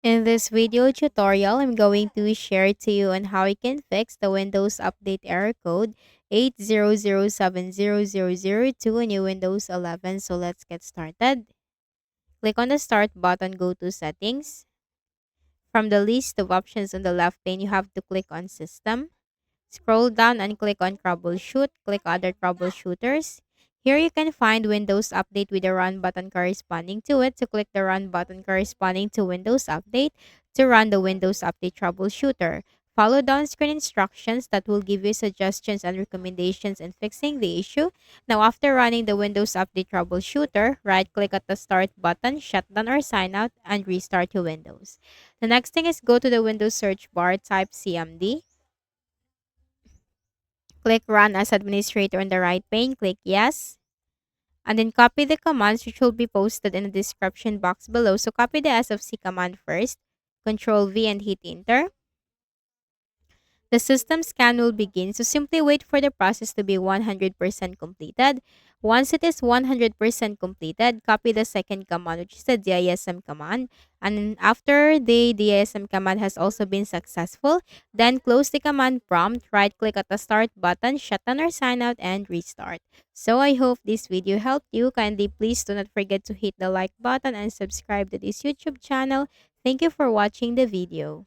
In this video tutorial, I'm going to share to you on how you can fix the Windows Update error code 800700002 on your Windows 11. So let's get started. Click on the Start button, go to Settings. From the list of options on the left pane, you have to click on System. Scroll down and click on Troubleshoot. Click Other Troubleshooters. Here you can find Windows Update with the Run button corresponding to it. So click the Run button corresponding to Windows Update to run the Windows Update Troubleshooter. Follow down-screen instructions that will give you suggestions and recommendations in fixing the issue. Now, after running the Windows Update Troubleshooter, right-click at the Start button, shut down or sign out, and restart your Windows. The next thing is go to the Windows search bar, type CMD. Click Run as Administrator on the right pane. Click Yes. And then copy the commands which will be posted in the description box below. So copy the SFC command first. Control V and hit Enter. The system scan will begin, so simply wait for the process to be 100% completed. Once it is 100% completed, copy the second command, which is the DISM command. And after the DISM command has also been successful, then close the command prompt, right-click at the Start button, shut down or sign out, and restart. So I hope this video helped you. Kindly please do not forget to hit the like button and subscribe to this YouTube channel. Thank you for watching the video.